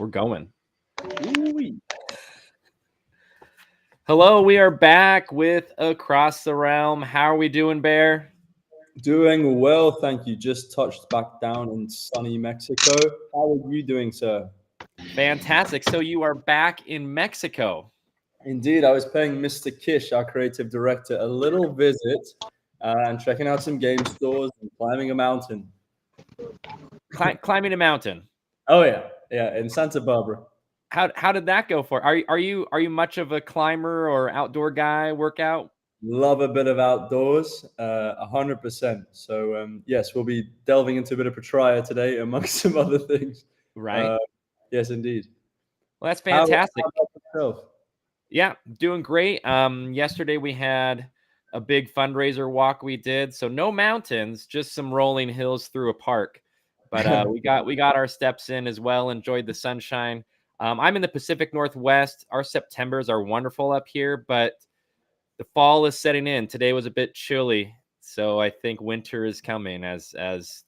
we're going. Ooh-wee. Hello, we are back with Across the Realm. How are we doing, Bear? Doing well, thank you. Just touched back down in sunny Mexico. How are you doing, sir? Fantastic. So you are back in Mexico. Indeed, I was paying Mr. Kish, our creative director, a little visit and checking out some game stores and climbing a mountain. Climbing a mountain. Oh yeah, in Santa Barbara. How did that go for? Are you much of a climber or outdoor guy? Workout? Love a bit of outdoors, 100%. So yes, we'll be delving into a bit of Pattaya today, amongst some other things. Right. Uh, yes, indeed. Well, that's How fantastic. about yourself? Yeah, doing great. Yesterday we had a big fundraiser walk we did. So no mountains, just some rolling hills through a park. But we got our steps in as well. Enjoyed the sunshine. I'm in the Pacific Northwest. Our Septembers are wonderful up here, but the fall is setting in. Today was a bit chilly, so I think winter is coming, as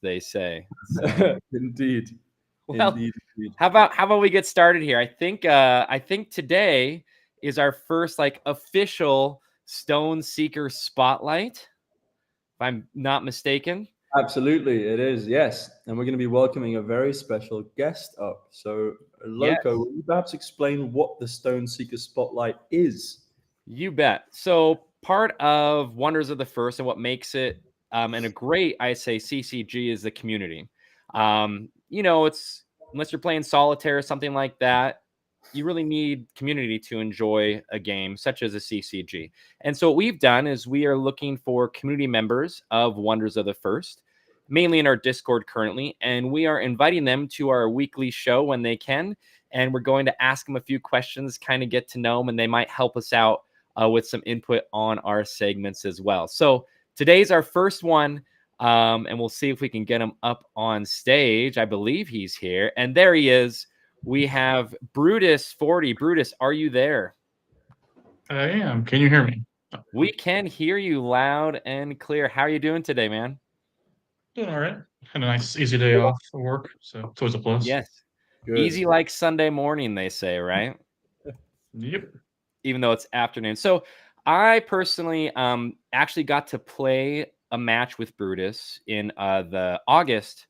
they say. So, Indeed. well, Indeed. how about we get started here? I think today is our first like official Stone Seeker spotlight, if I'm not mistaken. Absolutely, it is, yes. And we're going to be welcoming a very special guest up. So, Yes, Loco, will you perhaps explain what the Stone Seeker Spotlight is? you bet. So part of Wonders of the First and what makes it and a great, I say, CCG is the community. It's unless you're playing solitaire or something like that, you really need community to enjoy a game such as a CCG. And so what we've done is we are looking for community members of Wonders of the First, mainly in our Discord currently, and we are inviting them to our weekly show when they can. And we're going to ask them a few questions, kind of get to know them, and they might help us out with some input on our segments as well. So today's our first one, and we'll see if we can get him up on stage. I believe he's here, and there he is. We have Brutus 40. Brutus, are you there? I am. Can you hear me? We can hear you loud and clear. How are you doing today, man? Doing all right. Had a nice, easy day off of work, so it's always a plus. Yes. Good. Easy like Sunday morning, they say, right? Yep. Even though it's afternoon. So I personally actually got to play a match with Brutus in the August,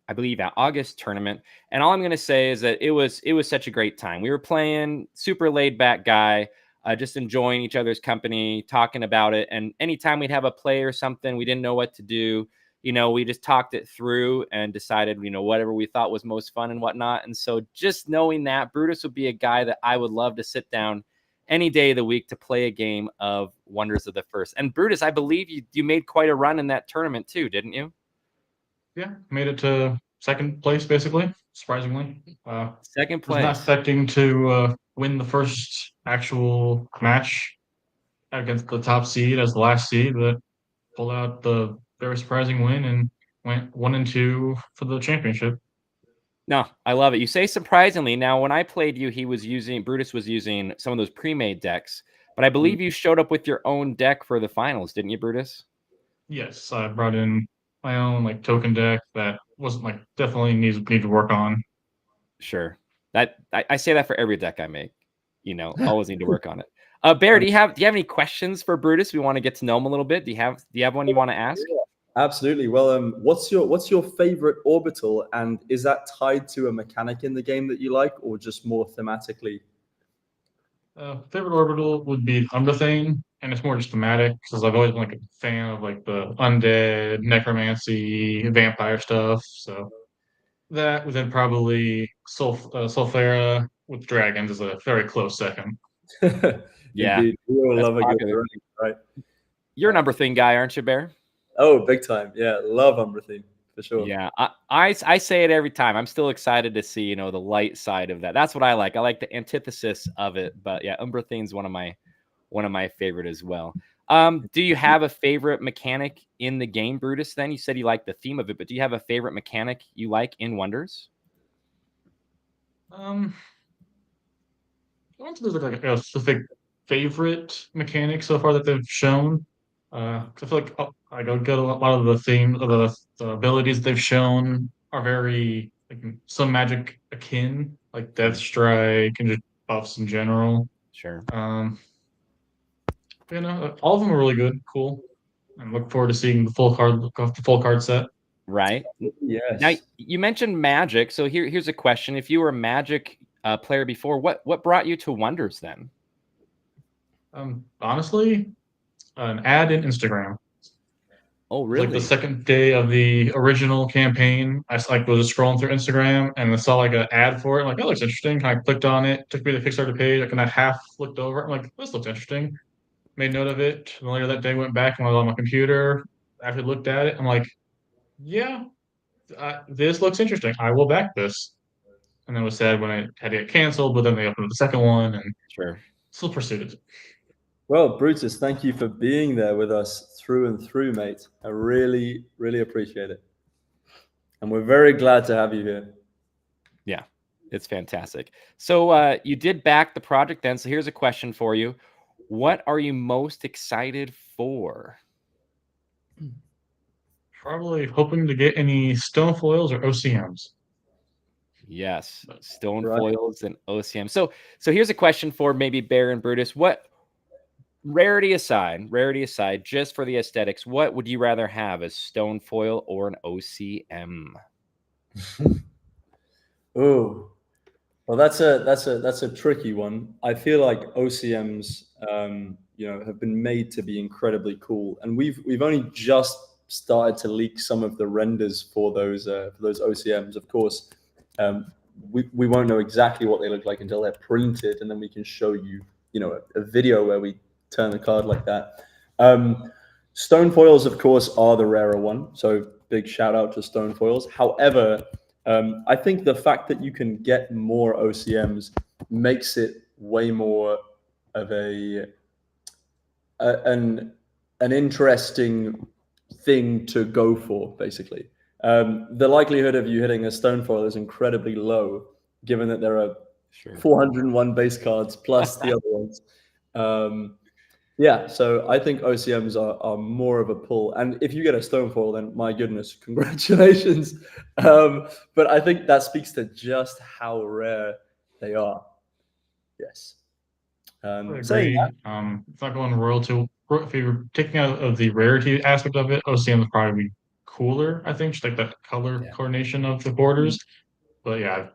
I believe, August tournament. And all I'm going to say is that it was such a great time. We were playing, super laid back guy, just enjoying each other's company, talking about it. And anytime we'd have a play or something, we didn't know what to do. We just talked it through and decided, whatever we thought was most fun and whatnot. And so just knowing that Brutus would be a guy that I would love to sit down any day of the week to play a game of Wonders of the First. And Brutus, I believe you made quite a run in that tournament too, didn't you? Yeah, made it to second place, basically, surprisingly. Second Was not place. expecting to win the first actual match against the top seed as the last seed, but pulled out the very surprising win and went 1-2 for the championship. No, I love it. You say surprisingly. Now, when I played you, Brutus was using some of those pre-made decks, but I believe you showed up with your own deck for the finals, didn't you, Brutus? Yes, I brought in my own like token deck that wasn't like definitely need to work on. Sure. That I say that for every deck I make. Always need to work on it. Bear, do you have any questions for Brutus? We want to get to know him a little bit. Do you have one you want to ask? Yeah, absolutely. Well, what's your favorite orbital, and is that tied to a mechanic in the game that you like, or just more thematically? Favorite orbital would be Umbrathane, and it's more just thematic because I've always been like a fan of like the undead, necromancy, vampire stuff. So that would then probably Sulfera with dragons is a very close second. Yeah, Indeed, we all that's love a good popular. drink, right? You're an Umbrathane guy, aren't you, Bear? Oh, big time. Yeah, love Umbrathine for sure. Yeah, I say it every time. I'm still excited to see the light side of that. That's what I like. I like the antithesis of it. But yeah, Umbrathane's one of my favorite as well. Do you have a favorite mechanic in the game, Brutus? Then you said you like the theme of it, but do you have a favorite mechanic you like in Wonders? I don't think there's like a specific favorite mechanic so far that they've shown. 'Cause I feel like I don't get a lot of the themes of the abilities they've shown are very like some magic akin. like Death Strike and just buffs in general. Sure. All of them are really good, cool. I'm looking forward to seeing the full card set. Right. Now Yes. you mentioned Magic, so here's a question: if you were a Magic player before, what brought you to Wonders then? Honestly, an ad in Instagram. Oh, It was like the really? second day of the original campaign. Like was just scrolling through Instagram and I saw like an ad for it. I'm like, that looks interesting. I clicked on it, took me to the Kickstarter page. I kind of half looked over. I'm like, this looks interesting. Made note of it. And later that day, went back and I was on my computer. After looked at it, I'm like, yeah, this looks interesting. I will back this. And then it was sad when it had to get canceled, but then they opened up the second one and Sure. still pursued it. Well, Brutus, thank you for being there with us through and through, mate. I really, really appreciate it. And we're very glad to have you here. Yeah, it's fantastic. So you did back the project then. So here's a question for you. What are you most excited for? Probably hoping to get any stone foils or OCMs. Yes, stone Right. foils and OCM. So here's a question for maybe Bear and Brutus. What rarity aside, just for the aesthetics, what would you rather have, a stone foil or an OCM? Oh, well, that's a tricky one. I feel like OCMs, have been made to be incredibly cool, and we've only just started to leak some of the renders for those OCMs. Of course, we won't know exactly what they look like until they're printed, and then we can show you, a video where we turn the card like that. Stone foils, of course, are the rarer one, so big shout out to stone foils. However, I think the fact that you can get more OCMs makes it way more of an interesting thing to go for, basically. The likelihood of you hitting a stone foil is incredibly low, given that there are 401 base cards plus the other ones. Yeah, so I think OCMs are more of a pull. And if you get a stone foil, then my goodness, congratulations. But I think that speaks to just how rare they are. Yes. I Saying agree. It's not going royalty. If you're taking out of the rarity aspect of it, OCM is probably cooler. I think just like the color coordination of the borders. But yeah,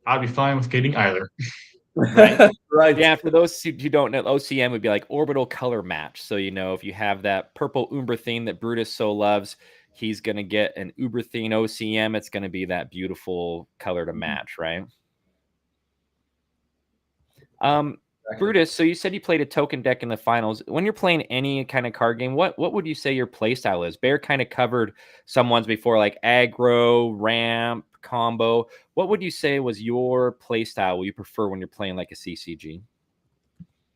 I'd be fine with getting either. Right. that, right. Yeah, for those who don't know, OCM would be like orbital color match. So, if you have that purple Uber theme that Brutus so loves, he's going to get an Uber theme OCM. It's going to be that beautiful color to match, right? Brutus, so you said you played a token deck in the finals. When you're playing any kind of card game, what would you say your play style is? Bear kind of covered some ones before, like aggro, ramp, combo. What would you say was your play style? What you prefer when you're playing like a CCG?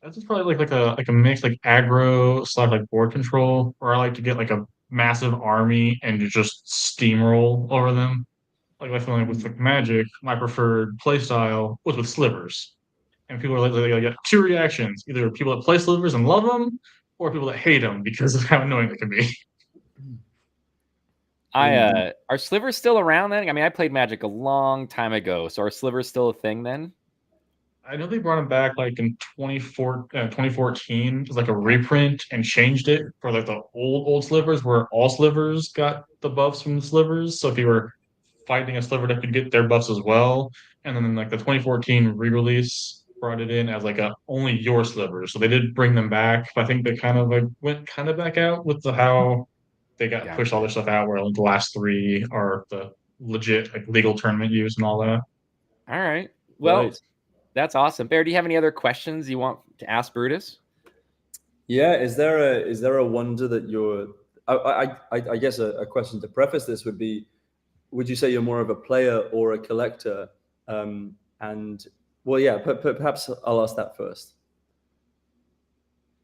That's just probably like a mix like aggro / like board control, or I like to get like a massive army and just steamroll over them. Like I feel like with like Magic, my preferred play style was with slivers. And people are like, they get two reactions: either people that play slivers and love them, or people that hate them because of how annoying they can be. Are slivers still around then? I mean, I played Magic a long time ago, so are slivers still a thing then? I know they brought them back like in 2014 as like a reprint and changed it for like the old slivers where all slivers got the buffs from the slivers. So if you were fighting a sliver that could get their buffs as well. And then like the 2014 re-release brought it in as like a only your slivers. So they did bring them back. But I think they kind of like went kind of back out with how they got pushed all their stuff out where like the last three are the legit like legal tournament use and all that. All right. Well, that's awesome. Bear, do you have any other questions you want to ask Brutus? Yeah, is there a wonder that you're? I guess a question to preface this would be: would you say you're more of a player or a collector? And well, yeah, perhaps I'll ask that first.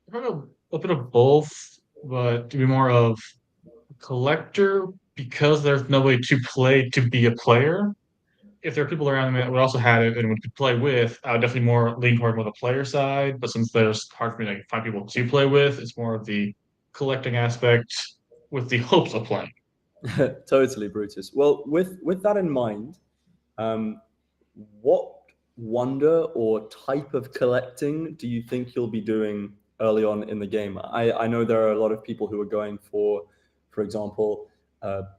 Probably a bit of both, but to be more of a collector because there's nobody to play to be a player. If there are people around me that would also have it and would play with, I would definitely more lean toward more the player side. But since there's hard for me to find people to play with, it's more of the collecting aspect with the hopes of playing. Totally, Brutus. Well, with that in mind, what wonder or type of collecting do you think you'll be doing early on in the game? I know there are a lot of people who are going for example,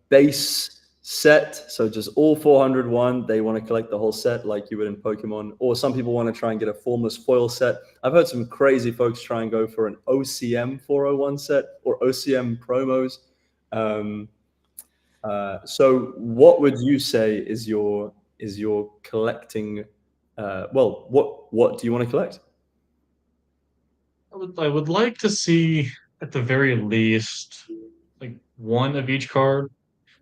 base set, so just all 401. They want to collect the whole set like you would in Pokemon, or some people want to try and get a formless foil set. I've heard some crazy folks try and go for an OCM 401 set or OCM promos. So what would you say is your collecting? Well, what do you want to collect? I would like to see at the very least like one of each card.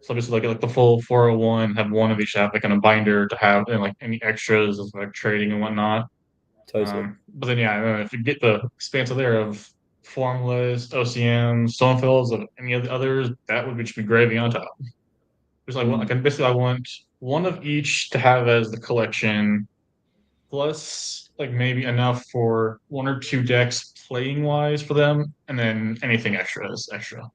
So just like the full 401, have one of each have like in a binder to have and like any extras of like trading and whatnot. Totally. But then yeah, I don't know, if you get the expanse there of formless, OCM, Stonefills, of any of the others, that would just be gravy on top. Just basically I want one of each to have as the collection, plus like maybe enough for one or two decks playing wise for them, and then anything extra is extra.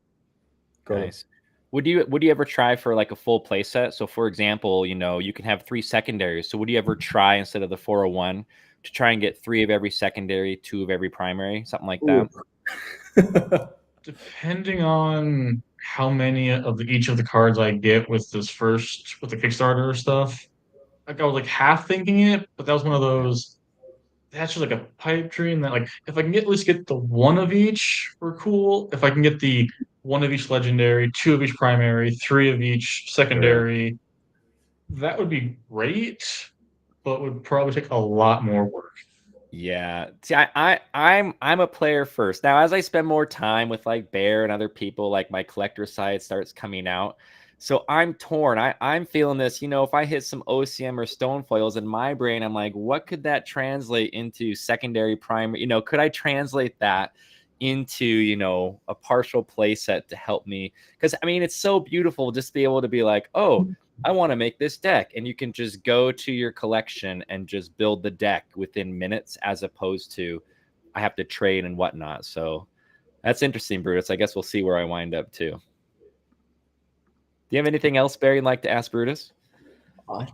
Nice. Would you ever try for like a full play set? So for example, you can have 3 secondaries. So would you ever try instead of the 401 to try and get 3 of every secondary, 2 of every primary, something like that? Depending on how many of each of the cards I get with the Kickstarter stuff, like I was like half thinking it, but that was one of those. That's just like a pipe dream that like if I can at least get the one of each, we're cool. If I can get the one of each legendary, 2 of each primary, 3 of each secondary, that would be great, but would probably take a lot more work. Yeah. See, I'm a player first. Now, as I spend more time with like Bear and other people, like my collector side starts coming out. So I'm torn. I'm feeling this, if I hit some OCM or stone foils in my brain, I'm like, what could that translate into secondary primary? Could I translate that into, a partial play set to help me? Because I mean, it's so beautiful just to be able to be like, oh, I want to make this deck. And you can just go to your collection and just build the deck within minutes, as opposed to I have to trade and whatnot. So that's interesting, Brutus. I guess we'll see where I wind up too. Do you have anything else, Barry, you'd like to ask Brutus? I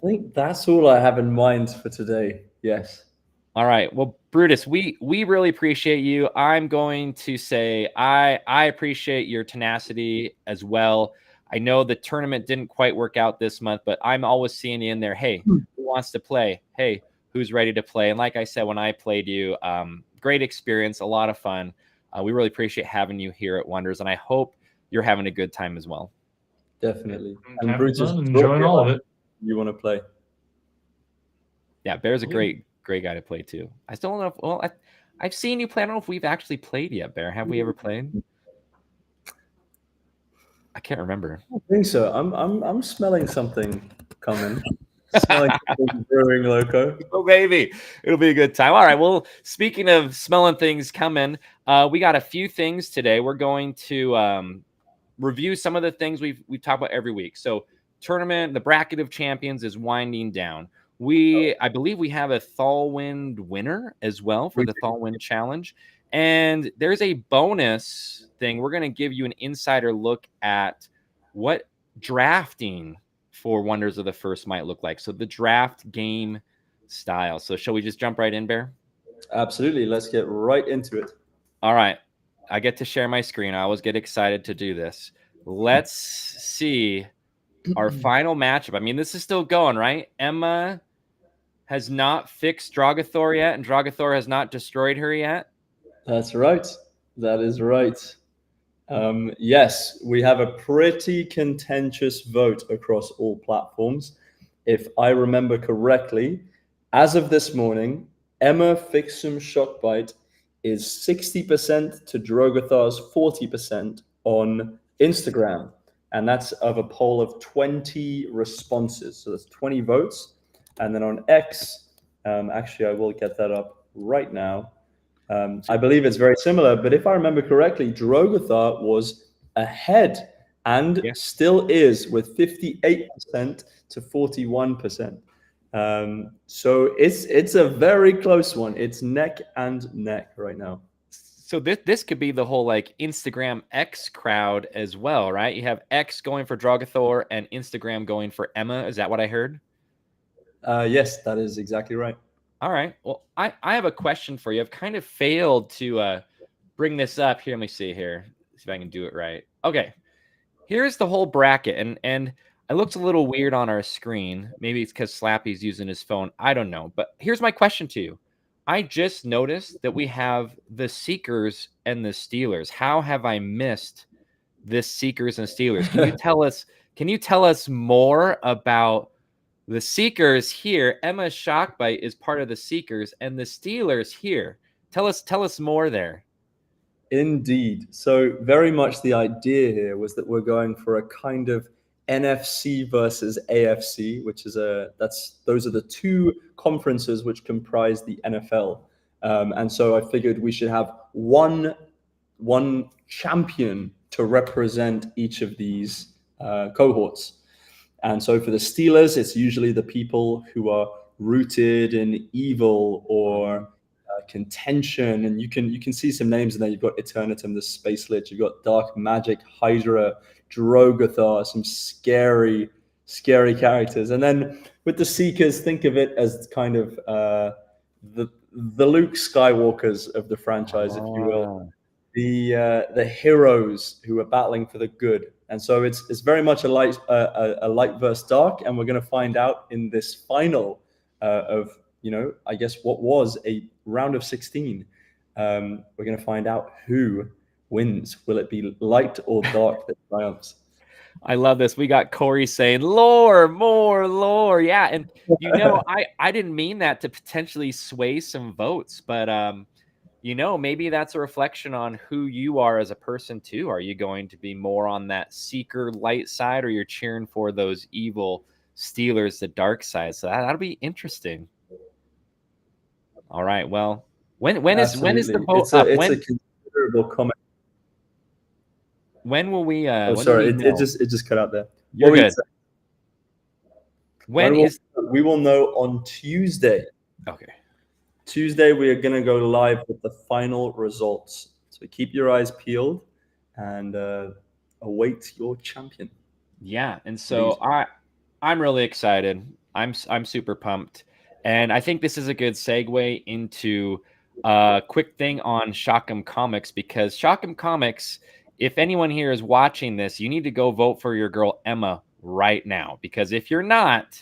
think that's all I have in mind for today. Yes. All right. Well, Brutus, we really appreciate you. I'm going to say I appreciate your tenacity as well. I know the tournament didn't quite work out this month, but I'm always seeing you in there. Hey, who wants to play? Hey, who's ready to play? And like I said, when I played you, great experience, a lot of fun. We really appreciate having you here at Wonders, and I hope you're having a good time as well. Definitely. And Brutus, enjoying all of it. You want to play? Yeah, Bear's a great guy to play too. I still don't know. Well, I've seen you play. I don't know if we've actually played yet, Bear. Have we ever played? I can't remember. I think so. I'm smelling something coming. Smelling something brewing, Loko. Oh, baby. It'll be a good time. All right. Well, speaking of smelling things coming, we got a few things today. We're going to review some of the things we've talked about every week. So tournament, the bracket of champions is winding down. I believe we have a Thalwind winner as well for the Thalwind challenge. And there's a bonus thing. We're going to give you an insider look at what drafting for Wonders of the First might look like. So the draft game style. So shall we just jump right in, Bear? Absolutely. Let's get right into it. All right. I get to share my screen. I always get excited to do this. Let's see our final matchup. I mean, this is still going, right? Emma has not fixed Drogothor yet, and Drogothor has not destroyed her yet. That's right. That is right. Yes, we have a pretty contentious vote across all platforms. If I remember correctly, as of this morning, Emma Fixum Shockbite is 60% to Drogothor's 40% on Instagram. And that's of a poll of 20 responses. So that's 20 votes. And then on X, actually, I will get that up right now. I believe it's very similar, but if I remember correctly, Drogothor was ahead and still is with 58% to 41%. So it's a very close one. It's neck and neck right now. So this could be the whole like Instagram X crowd as well, right? You have X going for Drogothor and Instagram going for Emma. Is that what I heard? Yes, that is exactly right. All right. Well, I have a question for you. I've kind of failed to bring this up here. Let me see here. See if I can do it right. Okay. Here's the whole bracket, and it looks a little weird on our screen. Maybe it's because Slappy's using his phone. I don't know. But here's my question to you. I just noticed that we have the Seekers and the Steelers. How have I missed this Seekers and Steelers? Can you tell us? Can you tell us more about the Seekers here? Emma's Shockbite is part of the Seekers, and the Steelers here. Tell us more there. Indeed. So very much the idea here was that we're going for a kind of NFC versus AFC, which is those are the two conferences which comprise the NFL. And so I figured we should have one champion to represent each of these cohorts. And so for the Steelers, it's usually the people who are rooted in evil or contention, and you can see some names in there. You've got Eternatum, the Space Lich. You've got Dark Magic, Hydra, Drogothar, some scary characters. And then with the Seekers, think of it as kind of the Luke Skywalkers of the franchise, if you will. The heroes who are battling for the good. And so it's very much a light versus dark, and we're going to find out in this final of, I guess what was a round of 16. We're going to find out who wins. Will it be light or dark that triumphs? I love this. We got Corey saying, lore, more lore. Yeah. And, I didn't mean that to potentially sway some votes, but, maybe that's a reflection on who you are as a person, too. Are you going to be more on that Seeker light side, or you're cheering for those evil Steelers, the dark side? So that'll be interesting. All right. Well, when is the vote up? It's a considerable comment. When will we? Sorry, it just cut out there. You're good. We will know on Tuesday. Okay. Tuesday we are going to go live with the final results. So keep your eyes peeled and await your champion. Yeah, and so I'm really excited. I'm super pumped. And I think this is a good segue into a quick thing on Shockem Comics, because Shockem Comics, if anyone here is watching this, you need to go vote for your girl Emma right now, because if you're not,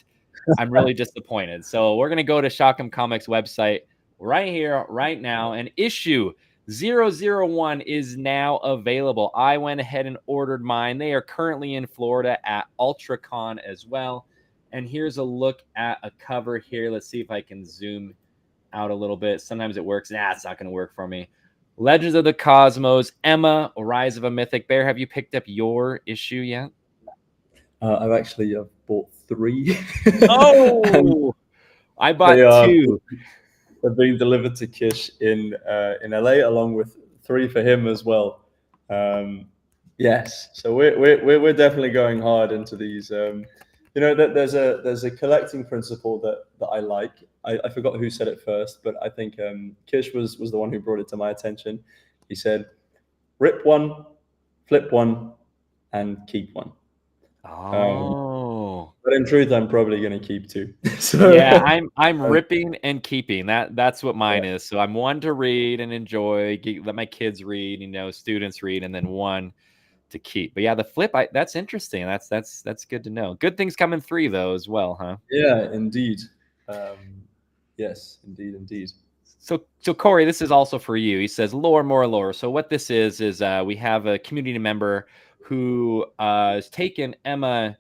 I'm really disappointed. So we're going to go to Shockem Comics website right here, right now, and issue 001 is now available. I went ahead and ordered mine. They are currently in Florida at UltraCon as well. And here's a look at a cover here. Let's see if I can zoom out a little bit. Sometimes it works. It's not going to work for me. Legends of the Cosmos, Emma, Rise of a Mythic Bear. Have you picked up your issue yet? I've bought 3. Oh, I bought 2. They're being delivered to Kish in LA, along with 3 for him as well. Yes, so we're definitely going hard into these. There's a collecting principle that I like. I forgot who said it first, but I think Kish was the one who brought it to my attention. He said, "Rip one, flip one, and keep one." But in truth, I'm probably going to keep 2. So yeah, I'm ripping and keeping. That's what mine is. So I'm one to read and enjoy, let my kids read, students read, and then one to keep. But yeah, the flip, that's interesting. That's good to know. Good things come in 3 though as well, huh? Yeah, indeed. Yes, indeed. So Corey, this is also for you. He says lore, more lore. So what this is we have a community member who has taken Emma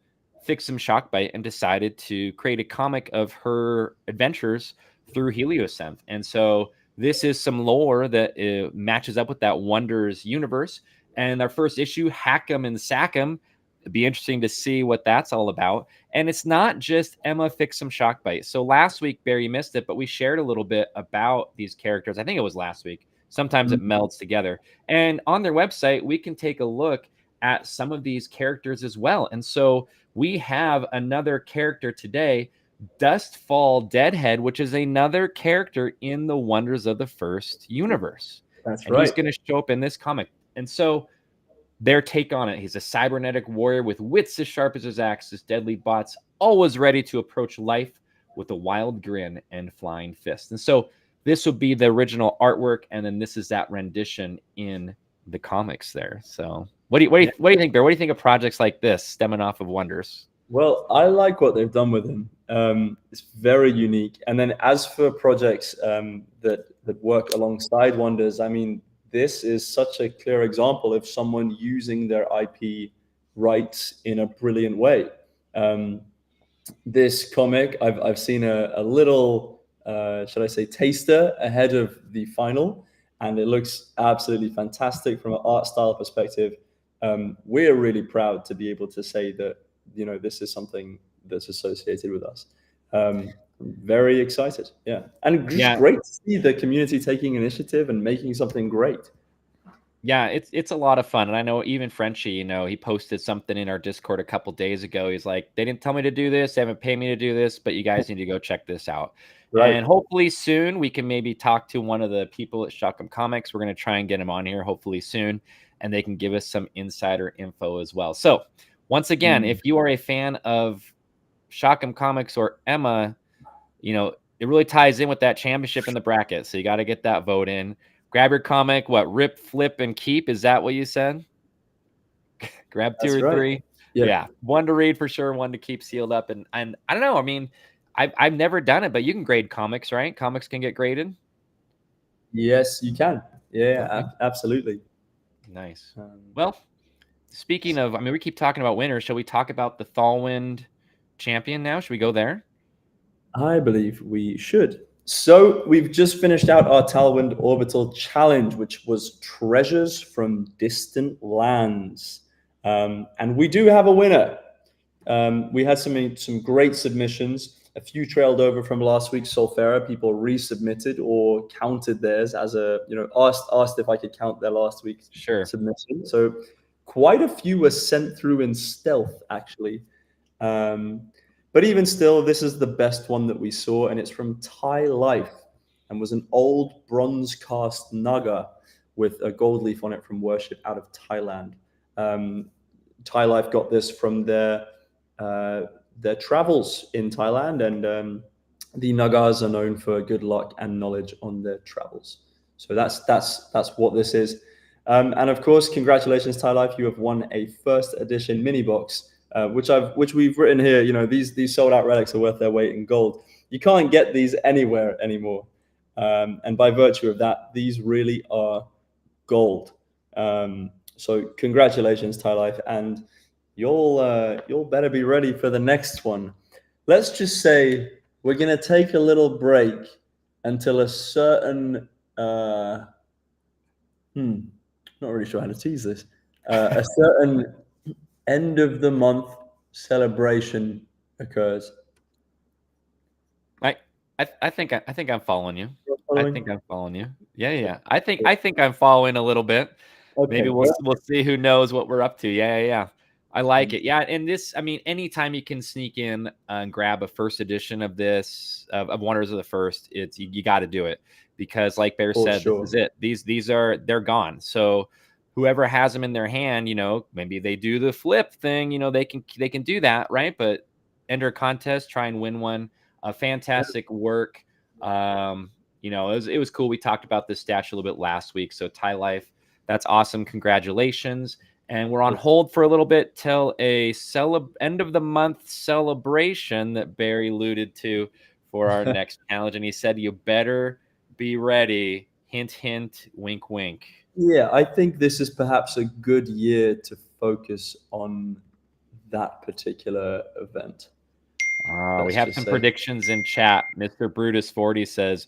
Fixum Shockbite and decided to create a comic of her adventures through Heliosynth. And so this is some lore that matches up with that Wonders universe. And our first issue, Hack'em and Sack'em. It'd be interesting to see what that's all about. And it's not just Emma Fixum Shockbite. So last week, Barry missed it, but we shared a little bit about these characters. I think it was last week. Sometimes it melds together. And on their website, we can take a look at some of these characters as well. And so we have another character today, Dustfall Deadhead, which is another character in the Wonders of the First universe. That's right. He's going to show up in this comic. And so their take on it, he's a cybernetic warrior with wits as sharp as his axe, his deadly bots, always ready to approach life with a wild grin and flying fist. And so this would be the original artwork, and then this is that rendition in the comics there. So what do you think, Bear? What do you think of projects like this stemming off of Wonders? Well, I like what they've done with him. It's very unique. And then as for projects that work alongside Wonders, I mean, this is such a clear example of someone using their IP rights in a brilliant way. This comic, I've seen a little, should I say, taster ahead of the final, and it looks absolutely fantastic from an art style perspective. We're really proud to be able to say that, you know, this is something that's associated with us. Very excited, yeah, and just great to see the community taking initiative and making something great. Yeah, it's a lot of fun. And I know even Frenchie, you know, he posted something in our Discord a couple days ago. He's like, they didn't tell me to do this, they haven't paid me to do this, but you guys need to go check this out. Right. And hopefully soon we can maybe talk to one of the people at Shotgun Comics. We're going to try and get him on here hopefully soon, and they can give us some insider info as well. So once again, if you are a fan of Shotgun Comics or Emma, you know, it really ties in with that championship in the bracket. So you got to get that vote in. Grab your comic, what, rip, flip, and keep? Is that what you said? Grab two or three. Yeah. One to read for sure, one to keep sealed up. And I don't know. I mean, I've never done it, but you can grade comics, right? Comics can get graded. Yes, you can. Yeah, absolutely. Nice. Well, speaking of, I mean, we keep talking about winners. Shall we talk about the Thalwind champion now? Should we go there? I believe we should. So we've just finished out our Thalwind Orbital Challenge, which was treasures from distant lands. And we do have a winner. We had some great submissions. A few trailed over from last week's Solfera. People resubmitted or counted theirs as a, you know, asked if I could count their last week's submission. So quite a few were sent through in stealth, actually. But even still, this is the best one that we saw, and it's from Thai Life, and was an old bronze cast naga with a gold leaf on it from Worship out of Thailand. Thai Life got this from their travels in Thailand, and the nagas are known for good luck and knowledge on their travels. So that's what this is. And of course, congratulations, Thai Life, you have won a first edition mini box. Which we've written here. You know, these sold out relics are worth their weight in gold. You can't get these anywhere anymore, and by virtue of that, these really are gold. So congratulations, Thai Life, and you'll better be ready for the next one. Let's just say we're gonna take a little break until a certain not really sure how to tease this. A certain end of the month celebration occurs. I think I'm following you. I think I'm following you. Yeah. I think I'm following a little bit. Okay. Maybe we'll see who knows what we're up to. Yeah. I like it. Yeah, and this, I mean, anytime you can sneak in and grab a first edition of this of Wonders of the First, it's you got to do it, because like Bear said, this is it. They're gone. So whoever has them in their hand, you know, maybe they do the flip thing, you know, they can do that, right? But enter a contest, try and win one. Fantastic work. You know, it was cool. We talked about this stash a little bit last week. So Thai Life, that's awesome. Congratulations. And we're on hold for a little bit till a end of the month celebration that Barry alluded to for our next challenge. And he said, you better be ready. Hint, hint, wink, wink. Yeah, I think this is perhaps a good year to focus on that particular event. We have some predictions in chat. Mr. Brutus 40 says,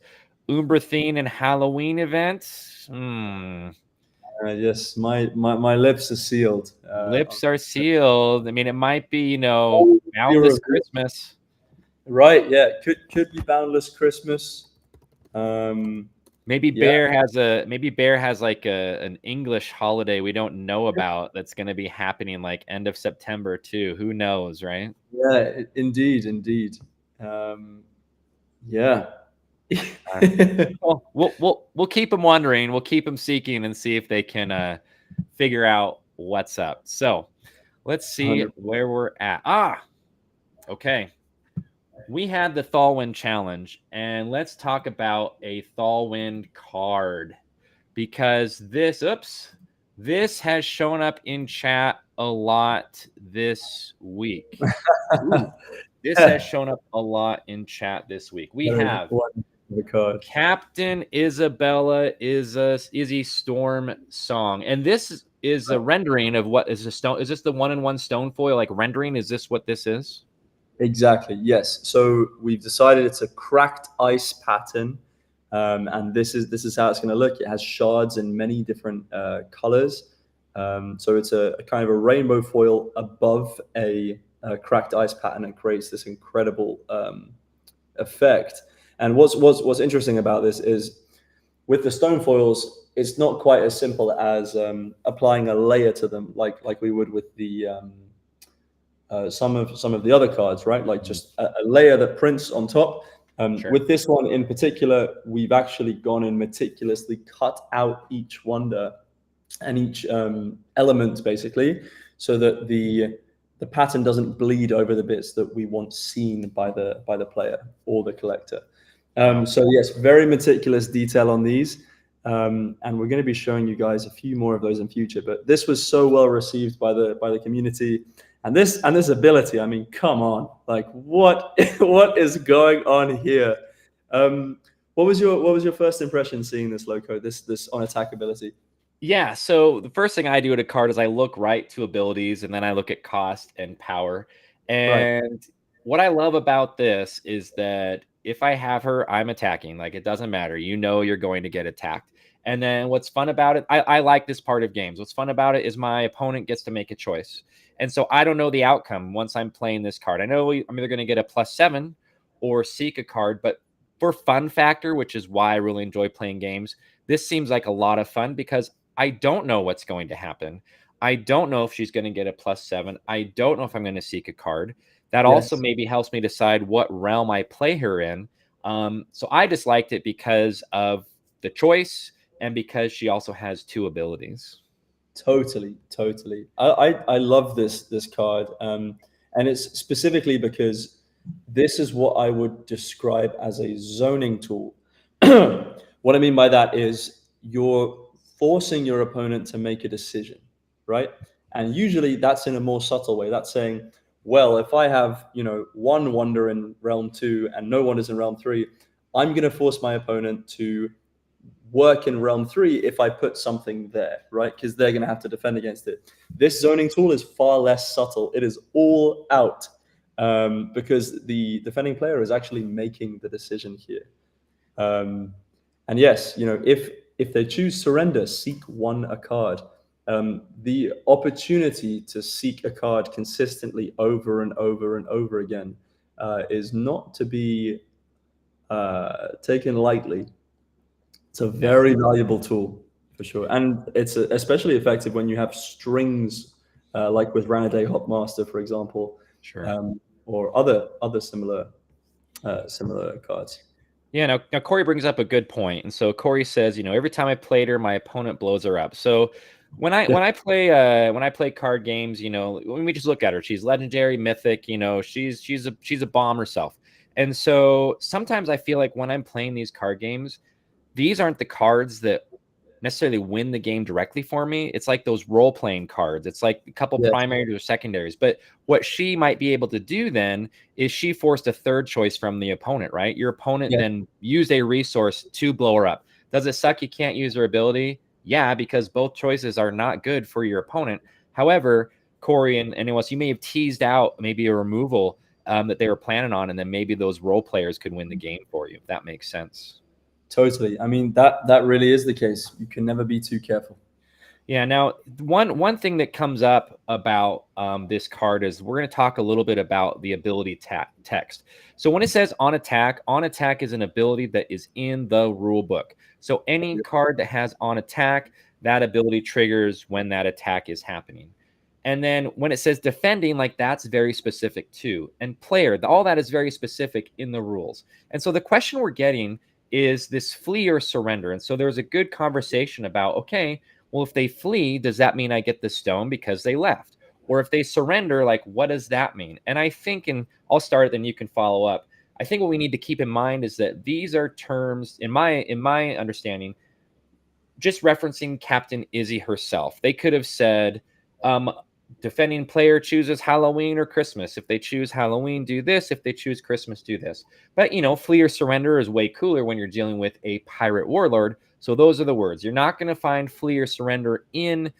Umbrathine and Halloween events. Yes, my lips are sealed. Lips are sealed. I mean, it might be, you know, Boundless Christmas. Right, yeah. Could be Boundless Christmas. Maybe Bear has like an English holiday we don't know about that's going to be happening like end of September too. Who knows, right? Yeah, indeed. Yeah. Well, we'll keep them wondering. We'll keep them seeking and see if they can figure out what's up. So let's see where we're at. Okay. we had the Thalwind challenge, and let's talk about a Thalwind card because this has shown up in chat a lot this week. Ooh, this has shown up a lot in chat this week. We That is have one the card. Captain Isabella is a Izzy Storm song, and this is a rendering of what is a stone. Is this the 1-in-1 stone foil like rendering? Is this what this is? Exactly. Yes. So we've decided it's a cracked ice pattern, and this is how it's going to look. It has shards in many different colors. So it's a kind of a rainbow foil above a cracked ice pattern and creates this incredible effect. And what's interesting about this is with the stone foils, it's not quite as simple as applying a layer to them like we would with the some of the other cards, right? Like just a layer that prints on top. Sure. With this one in particular, we've actually gone and meticulously cut out each wonder and each element basically, so that the pattern doesn't bleed over the bits that we want seen by the player or the collector. So yes, very meticulous detail on these. And we're going to be showing you guys a few more of those in future. But this was so well received by the community, and this ability. I mean, come on, like what is going on here? What was your first impression seeing this Loko, this on attack ability? Yeah, so the first thing I do at a card is I look right to abilities, and then I look at cost and power. And what I love about this is that if I have her, I'm attacking. Like, it doesn't matter. You know you're going to get attacked. And then what's fun about it, I like this part of games. What's fun about it is my opponent gets to make a choice. And so I don't know the outcome once I'm playing this card. I know I'm either going to get a +7 or seek a card, but for fun factor, which is why I really enjoy playing games, this seems like a lot of fun because I don't know what's going to happen. I don't know if she's going to get a +7. I don't know if I'm going to seek a card. That also maybe helps me decide what realm I play her in. So I just liked it because of the choice and because she also has 2 abilities. Totally. I love this card, and it's specifically because this is what I would describe as a zoning tool. What I mean by that is you're forcing your opponent to make a decision, right? And usually that's in a more subtle way. That's saying, well, if I have, one wonder in realm 2 and no wonders in realm 3, I'm going to force my opponent to work in realm 3 if I put something there, right? Because they're going to have to defend against it. This zoning tool is far less subtle. It is all out, because the defending player is actually making the decision here. And yes, if they choose surrender, seek a card. The opportunity to seek a card consistently over and over and over again is not to be taken lightly. It's a very valuable tool for sure, and it's especially effective when you have strings, like with Ranaday Hopmaster, for example, or other similar cards. Yeah, now Corey brings up a good point. And so Corey says, every time I played her, my opponent blows her up. So when I play card games, when we just look at her, she's legendary, mythic, she's a bomb herself. And so sometimes I feel like when I'm playing these card games, these aren't the cards that necessarily win the game directly for me. It's like those role-playing cards. It's like a couple primaries or secondaries. But what she might be able to do then is she forced a third choice from the opponent, right? Your opponent then used a resource to blow her up. Does it suck you can't use her ability? Yeah, because both choices are not good for your opponent. However, Corey and anyone else, you may have teased out maybe a removal that they were planning on, and then maybe those role players could win the game for you, if that makes sense. Totally. I mean, that really is the case. You can never be too careful. Yeah. Now, one thing that comes up about this card is we're going to talk a little bit about the ability text. So when it says on attack is an ability that is in the rule book. So any card that has on attack, that ability triggers when that attack is happening. And then when it says defending, like that's very specific too. And player, all that is very specific in the rules. And so the question we're getting is this flee or surrender. And so there's a good conversation about, okay, well, if they flee, does that mean I get the stone because they left? Or if they surrender, like, what does that mean? And I think, and I'll start, then you can follow up. I think what we need to keep in mind is that these are terms, in my understanding, just referencing Captain Izzy herself. They could have said, defending player chooses Halloween or Christmas. If they choose Halloween, do this. If they choose Christmas, do this. But, flee or surrender is way cooler when you're dealing with a pirate warlord. So those are the words. You're not going to find flee or surrender in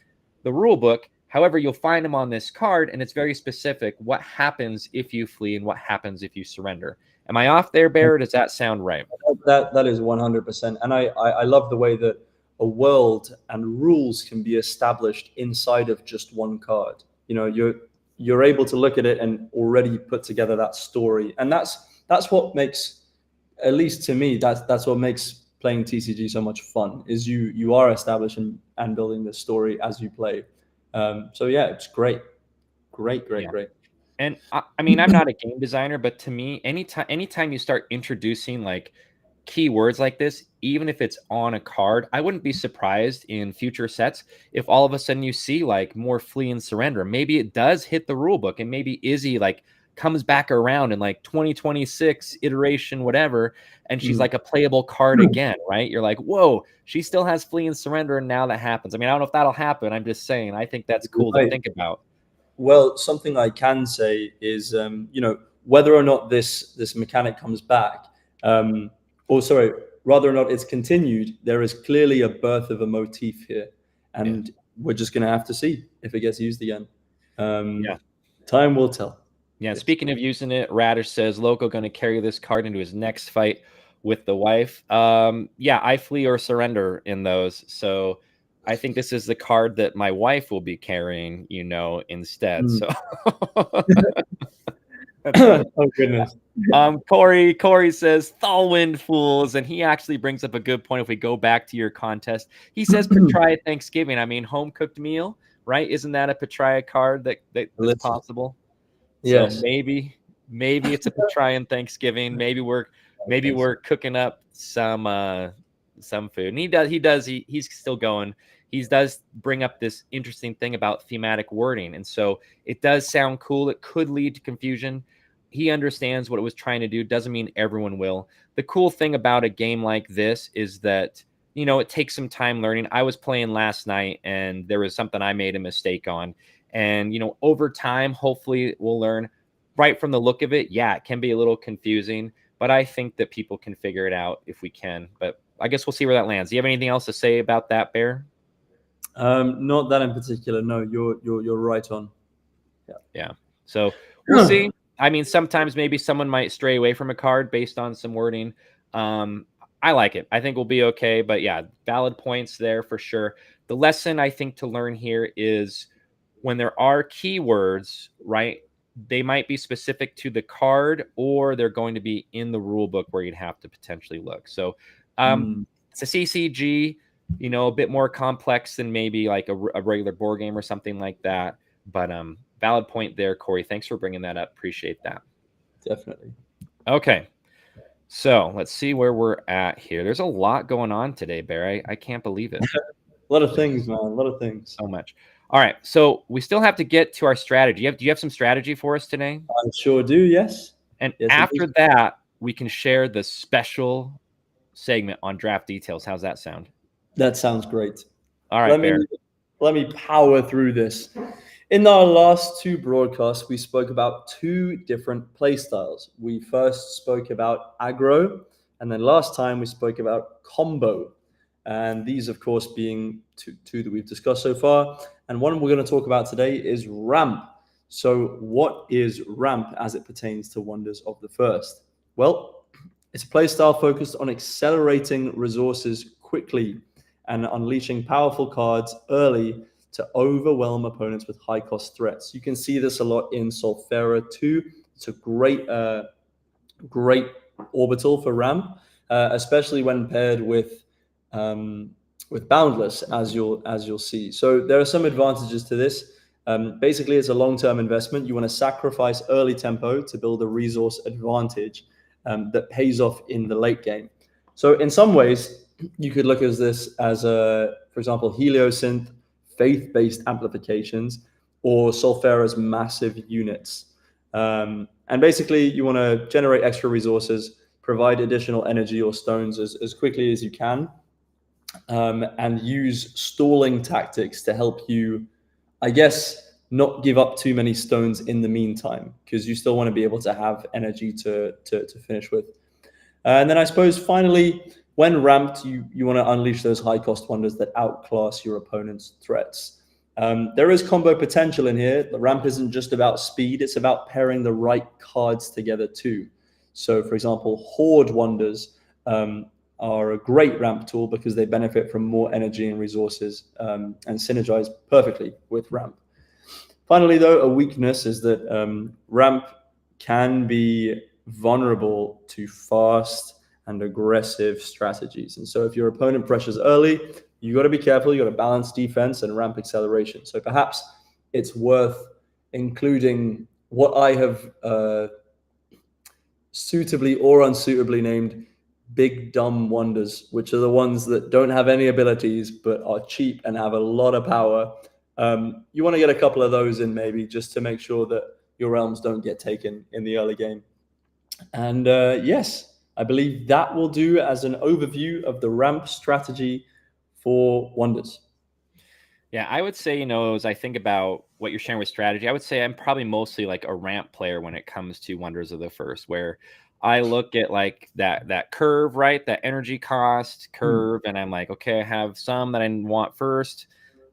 the rule book. However, you'll find them on this card, and it's very specific what happens if you flee and what happens if you surrender. Am I off there, Bear? Or does that sound right? That is 100%. And I love the way that a world and rules can be established inside of just one card. You're able to look at it and already put together that story. And that's what makes, at least to me, that's what makes playing TCG so much fun, is you are establishing and building the story as you play. So yeah, it's great. Great. And I mean, I'm not a game designer, but to me, anytime you start introducing like keywords like this, even if it's on a card, I wouldn't be surprised in future sets if all of a sudden you see like more flee and surrender. Maybe it does hit the rule book, and maybe Izzy like comes back around in like 2026 iteration, whatever, and she's like a playable card again, right? You're like, whoa, she still has flee and surrender, and now that happens. I mean, I don't know if that'll happen. I'm just saying, I think that's cool to think about. Well, something I can say is, whether or not this mechanic comes back, rather or not it's continued, there is clearly a birth of a motif here, and we're just going to have to see if it gets used again. Time will tell. Yeah. Speaking of using it, Radish says Loko going to carry this card into his next fight with the wife. Yeah, I flee or surrender in those. So I think this is the card that my wife will be carrying, instead. So oh goodness. Corey says Thalwind Fools, and he actually brings up a good point. If we go back to your contest, he says Patria Thanksgiving. I mean, home cooked meal, right? Isn't that a Patria card that's possible? Yes. So maybe it's a Patrian Thanksgiving. Maybe we're cooking up some food. And he's still going. He does bring up this interesting thing about thematic wording. And so it does sound cool. It could lead to confusion. He understands what it was trying to do. Doesn't mean everyone will. The cool thing about a game like this is that, it takes some time learning. I was playing last night and there was something I made a mistake on. And, over time, hopefully we'll learn. Right from the look of it, yeah, it can be a little confusing, but I think that people can figure it out if we can. But I guess we'll see where that lands. Do you have anything else to say about that, Bear? Not that in particular. No, you're right on. Yeah. So we'll see. I mean, sometimes maybe someone might stray away from a card based on some wording. I like it. I think we'll be okay. But yeah, valid points there for sure. The lesson I think to learn here is when there are keywords, right? They might be specific to the card, or they're going to be in the rule book where you'd have to potentially look. So it's a CCG. A bit more complex than maybe like a regular board game or something like that. But valid point there, Corey. Thanks for bringing that up. Appreciate that. Definitely. Okay. So let's see where we're at here. There's a lot going on today, Bear. I can't believe it. A lot of things, man. A lot of things. So much. All right. So we still have to get to our strategy. Do you have some strategy for us today? I sure do, yes. And after that, we can share the special segment on draft details. How's that sound? That sounds great. All right, Bear. Let me power through this. In our last two broadcasts, we spoke about two different play styles. We first spoke about aggro, and then last time we spoke about combo. And these, of course, being two that we've discussed so far. And one we're going to talk about today is ramp. So what is ramp as it pertains to Wonders of the First? Well, it's a play style focused on accelerating resources quickly and unleashing powerful cards early to overwhelm opponents with high-cost threats. You can see this a lot in Solfera 2. It's a great orbital for ramp, especially when paired with Boundless, as you'll see. So there are some advantages to this. Basically, it's a long-term investment. You want to sacrifice early tempo to build a resource advantage that pays off in the late game. So in some ways, you could look at this as, for example, Heliosynth, faith-based amplifications, or Sulfera's massive units. And basically, you want to generate extra resources, provide additional energy or stones as quickly as you can, and use stalling tactics to help you, I guess, not give up too many stones in the meantime, because you still want to be able to have energy to finish with. And then I suppose finally, when ramped, you want to unleash those high cost wonders that outclass your opponent's threats. There is combo potential in here. The ramp isn't just about speed, it's about pairing the right cards together too. So, for example, Horde Wonders are a great ramp tool because they benefit from more energy and resources, and synergize perfectly with ramp. Finally, though, a weakness is that ramp can be vulnerable to fast and aggressive strategies. And so if your opponent pressures early, you got to be careful. You got to balance defense and ramp acceleration. So perhaps it's worth including what I have suitably or unsuitably named big dumb wonders, which are the ones that don't have any abilities but are cheap and have a lot of power. You want to get a couple of those in maybe, just to make sure that your realms don't get taken in the early game. And yes, I believe that will do as an overview of the ramp strategy for wonders. Yeah, I would say, as I think about what you're sharing with strategy, I would say I'm probably mostly like a ramp player when it comes to Wonders of the First, where I look at like that curve, right? That energy cost curve, and I'm like, okay, I have some that I want first.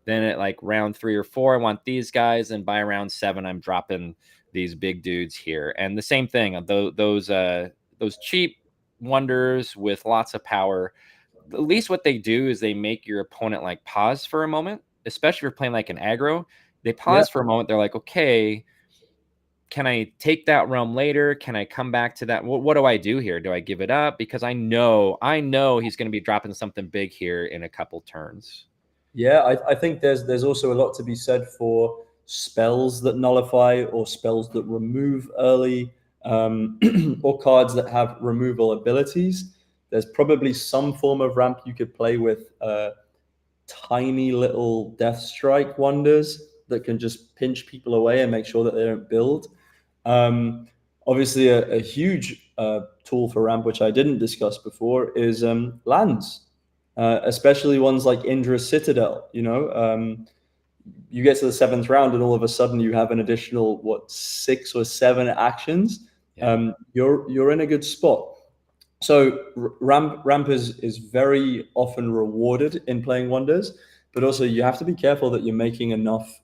Then at like round 3 or 4, I want these guys, and by round 7, I'm dropping these big dudes here. And the same thing, those cheap wonders with lots of power, at least what they do is they make your opponent like pause for a moment, especially if you're playing like an aggro. They pause for a moment. They're like, okay, can I take that realm later? Can I come back to that? What do I do here? Do I give it up? Because I know he's going to be dropping something big here in a couple turns. Yeah, I think there's also a lot to be said for spells that nullify or spells that remove early, or cards that have removal abilities. There's probably some form of ramp you could play with tiny little Death Strike wonders that can just pinch people away and make sure that they don't build. Obviously, a huge tool for ramp, which I didn't discuss before, is lands. Especially ones like Indra's Citadel. You get to the 7th round and all of a sudden you have an additional 6 or 7 actions. Yeah. You're in a good spot. So ramp is very often rewarded in playing wonders, but also you have to be careful that you're making enough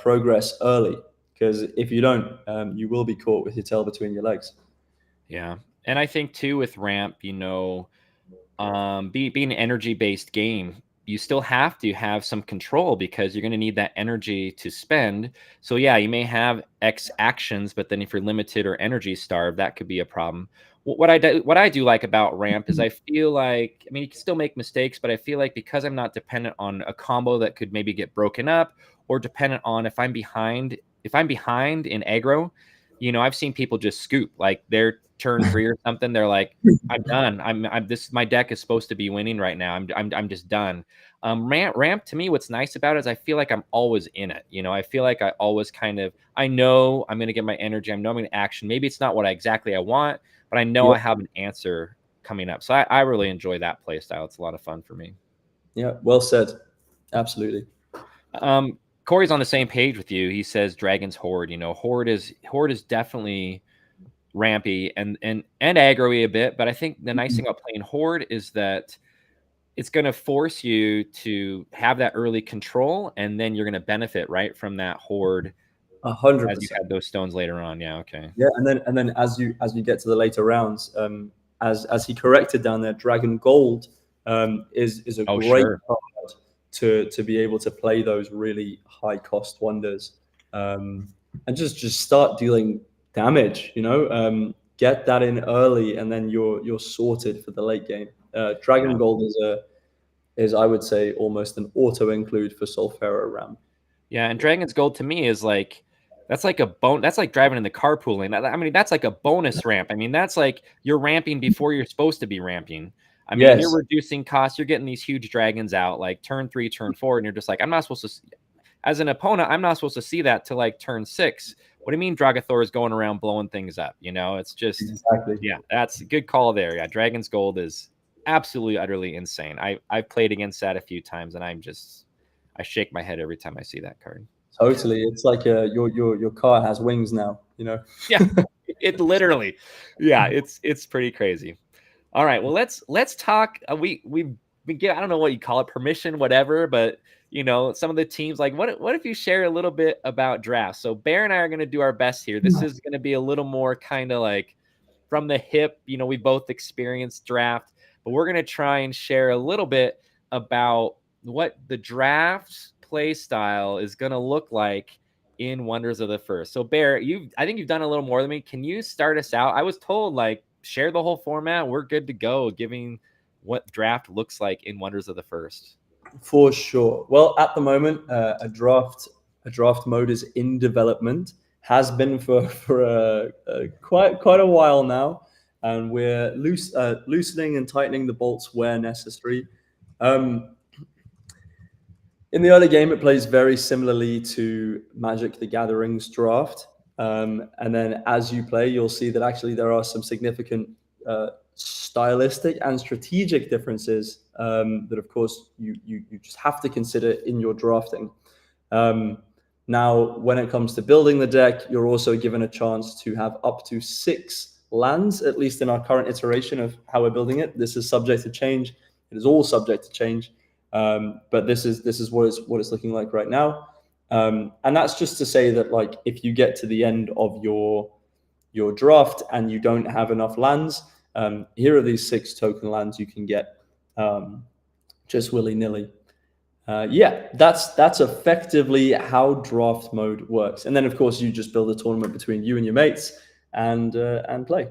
progress early, because if you don't, you will be caught with your tail between your legs. Yeah, and I think too with ramp, being an energy-based game, you still have to have some control because you're going to need that energy to spend. So yeah, you may have X actions, but then if you're limited or energy starved, that could be a problem. What I do like about ramp is I feel like, I mean, you can still make mistakes, but I feel like because I'm not dependent on a combo that could maybe get broken up, or dependent on if I'm behind in aggro, I've seen people just scoop like their turn 3 or something. They're like, I'm done. My deck is supposed to be winning right now. I'm just done. Ramp to me, what's nice about it is I feel like I'm always in it. I feel like I always I know I'm going to get my energy. I know I'm going to action. Maybe it's not what exactly I want, but I know I have an answer coming up. So I really enjoy that play style. It's a lot of fun for me. Yeah, well said. Absolutely. Corey's on the same page with you. He says Dragon's Horde. Horde is definitely rampy and aggro-y a bit, but I think the nice thing about playing Horde is that it's going to force you to have that early control, and then you're going to benefit right from that Horde 100%. as you had those stones later on. Yeah, okay. Yeah, and then as you get to the later rounds, as he corrected down there, Dragon Gold is a great card to be able to play those really high cost wonders, and just start dealing damage. Get that in early, and then you're sorted for the late game. Dragon Gold is I would say almost an auto include for Sulfera ramp. Yeah, and Dragon's Gold to me is like, that's like a bone. That's like driving in the carpooling. I mean, that's like a bonus ramp. I mean, that's like you're ramping before you're supposed to be ramping. I mean, you're reducing costs. You're getting these huge dragons out like turn 3, turn 4, and you're just like, I'm not supposed to. as an opponent, I'm not supposed to see that till like turn 6. What do you mean Dragathor is going around blowing things up? It's just Exactly. yeah, that's a good call there. Yeah, Dragon's Gold is absolutely utterly insane. I've played against that a few times, and I shake my head every time I see that card. Totally. It's like your car has wings now, Yeah, it literally. Yeah, it's pretty crazy. All right, well let's talk. We get, I don't know what you call it, permission, whatever, but some of the teams, like what if you share a little bit about drafts? So Bear and I are going to do our best here. This is going to be a little more kind of like from the hip. We both experienced draft, but we're going to try and share a little bit about what the draft play style is going to look like in Wonders of the First. So Bear, I think you've done a little more than me. Can you start us out? I was told like share the whole format. We're good to go, giving what draft looks like in Wonders of the First. For sure. Well, at the moment, a draft mode is in development. Has been for quite a while now, and we're loosening and tightening the bolts where necessary. In the early game, it plays very similarly to Magic: The Gathering's draft. And then as you play, you'll see that actually there are some significant stylistic and strategic differences that, of course, you just have to consider in your drafting. Now, when it comes to building the deck, you're also given a chance to have up to 6 lands, at least in our current iteration of how we're building it. This is subject to change. It is all subject to change. But this is what it's looking like right now. And that's just to say that, like, if you get to the end of your draft and you don't have enough lands, here are these 6 token lands you can get just willy-nilly. That's effectively how draft mode works. And then, of course, you just build a tournament between you and your mates and play.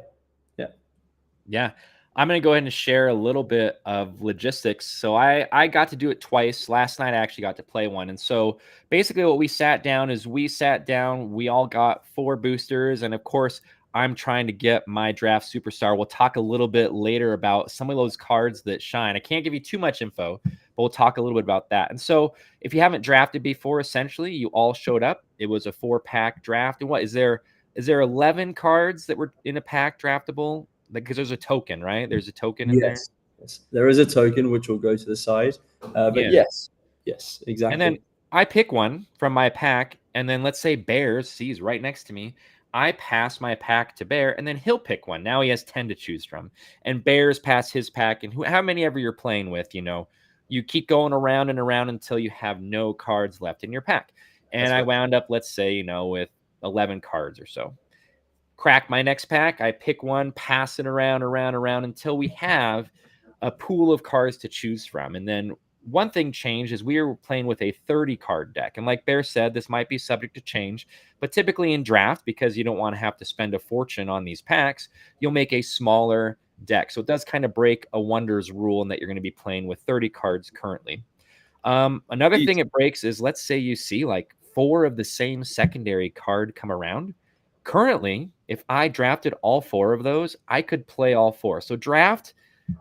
Yeah. I'm going to go ahead and share a little bit of logistics. So I got to do it twice. Last night, I actually got to play one. And so basically what we sat down, we all got 4 boosters. And of course, I'm trying to get my draft superstar. We'll talk a little bit later about some of those cards that shine. I can't give you too much info, but we'll talk a little bit about that. And so if you haven't drafted before, essentially, you all showed up. It was a 4-pack draft. And what is there 11 cards that were in a pack draftable? Because there's a token, right? There's a token in there. Yes, there is a token which will go to the side. But yes, exactly. And then I pick one from my pack, and then let's say Bears, he's right next to me. I pass my pack to Bear, and then he'll pick one. Now he has 10 to choose from. And Bears pass his pack, and how many ever you're playing with, you keep going around and around until you have no cards left in your pack. And I wound up, let's say, with 11 cards or so. Crack my next pack. I pick one, pass it around until we have a pool of cards to choose from. And then one thing changed is we were playing with a 30-card deck. And like Bear said, this might be subject to change, but typically in draft, because you don't want to have to spend a fortune on these packs, you'll make a smaller deck. So it does kind of break a Wonders rule in that you're going to be playing with 30 cards currently. Another thing it breaks is, let's say you see like 4 of the same secondary card come around. Currently, if I drafted all 4 of those, I could play all 4. So draft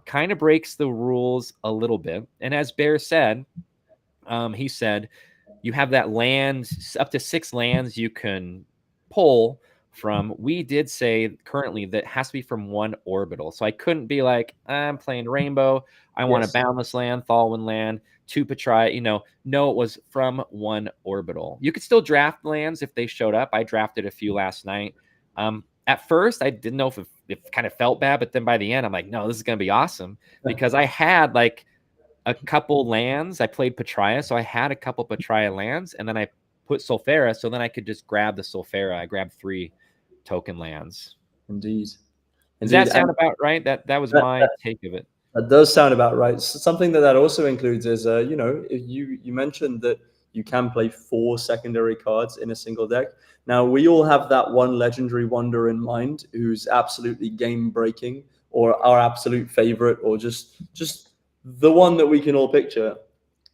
kind of breaks the rules a little bit. And as Bear said, he said you have that land, up to 6 lands you can pull from. We did say currently that has to be from 1 orbital. So I couldn't be like, I'm playing Rainbow. I want a Boundless land, Thalwyn land, 2 Patria. No, it was from 1 orbital. You could still draft lands if they showed up. I drafted a few last night. At first, I didn't know if it kind of felt bad, but then by the end, I'm like, no, this is going to be awesome, because I had like a couple lands. I played Patria, so I had a couple Patria lands, and then I put Sulfera, so then I could just grab the Sulfera. I grabbed 3 token lands. Indeed. Does that sound about right? That was my take of it. That does sound about right. So something that also includes is, you mentioned that you can play 4 secondary cards in a single deck. Now, we all have that one legendary wonder in mind who's absolutely game-breaking, or our absolute favorite, or just the one that we can all picture.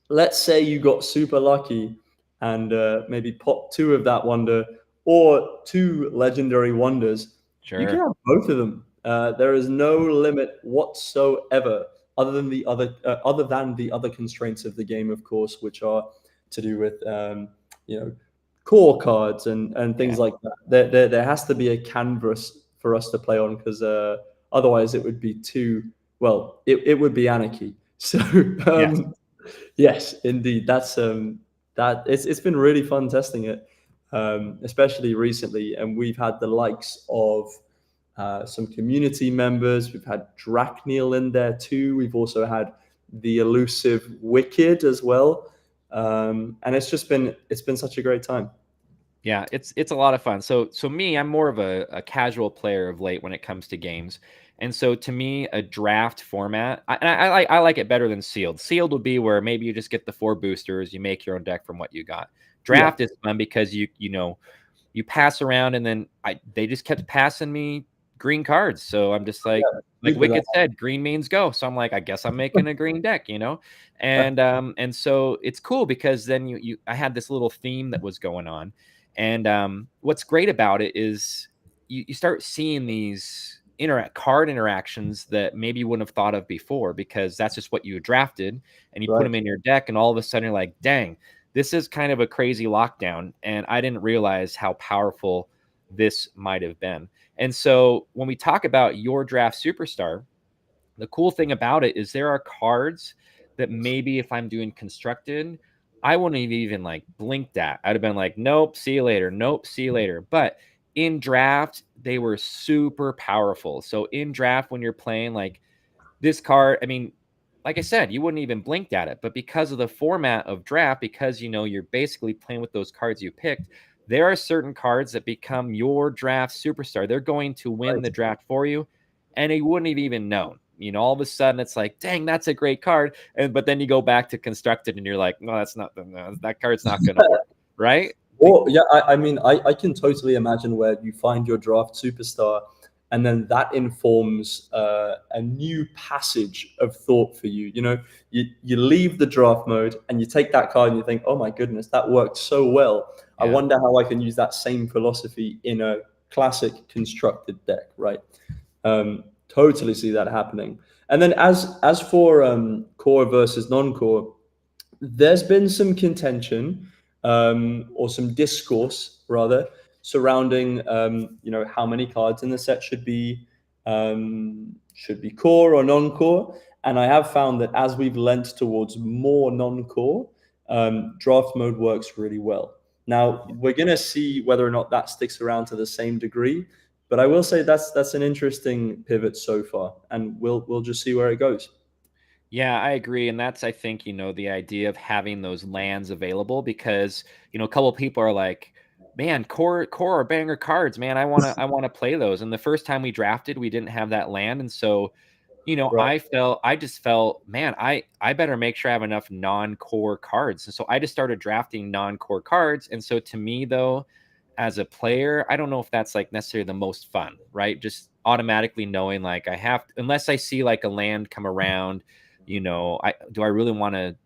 Let's say you got super lucky and maybe pop 2 of that wonder, or 2 legendary wonders. Sure. You can have both of them. There is no limit whatsoever, other than the other constraints of the game, of course, which are to do with core cards and things Yeah. like that. There has to be a canvas for us to play on, because otherwise it would be it would be anarchy. So Yes. yes, indeed, that it's been really fun testing it, especially recently, and we've had the likes of some community members. We've had Drakneil in there too. We've also had the elusive Wicked as well, and it's been such a great time. Yeah, it's a lot of fun. So me, I'm more of a casual player of late when it comes to games. And so to me, a draft format, I like it better than sealed. Sealed would be where maybe you just get the 4 boosters, you make your own deck from what you got. Yeah, Draft is fun because you pass around, and then they just kept passing me green cards. So I'm just like yeah, super Wicked nice. said, green means go. So I'm like, I guess I'm making a green deck. And so it's cool because then I had this little theme that was going on. And what's great about it is you start seeing these card interactions that maybe you wouldn't have thought of before, because that's just what you drafted, and you put Right. them in your deck, and all of a sudden you're like, dang, this is kind of a crazy lockdown, and I didn't realize how powerful this might have been. And so when we talk about your draft superstar, the cool thing about it is there are cards that maybe if I'm doing constructed, I wouldn't have even like blinked at. I'd have been like, nope, see you later. Nope, see you later. But in draft, they were super powerful. So in draft, when you're playing like this card, I mean, like I said, you wouldn't even blinked at it, but because of the format of draft, because you're basically playing with those cards you picked, there are certain cards that become your draft superstar. They're going to win Right. the draft for you, and you wouldn't have even known. All of a sudden it's like, dang, that's a great card. But then you go back to constructed and you're like, no, that card's not going to work, right? Or yeah, I mean, I can totally imagine where you find your draft superstar, and then that informs a new passage of thought for you. You leave the draft mode and you take that card and you think, oh my goodness, that worked so well. I Yeah. wonder how I can use that same philosophy in a classic constructed deck, right? Totally see that happening. And then as for core versus non-core, there's been some contention, or some discourse rather, surrounding how many cards in the set should be core or non-core. And I have found that as we've lent towards more non-core, draft mode works really well. Now we're going to see whether or not that sticks around to the same degree, but I will say that's an interesting pivot so far, and we'll just see where it goes. Yeah, I agree. And that's, I think, the idea of having those lands available, because, a couple of people are like, man, core are banger cards, man. I want to play those. And the first time we drafted, we didn't have that land. And so, Right. I just felt, man, I better make sure I have enough non-core cards. And so I just started drafting non-core cards. And so to me, though, as a player, I don't know if that's like necessarily the most fun, right? Just automatically knowing like unless I see like a land come around, I really want to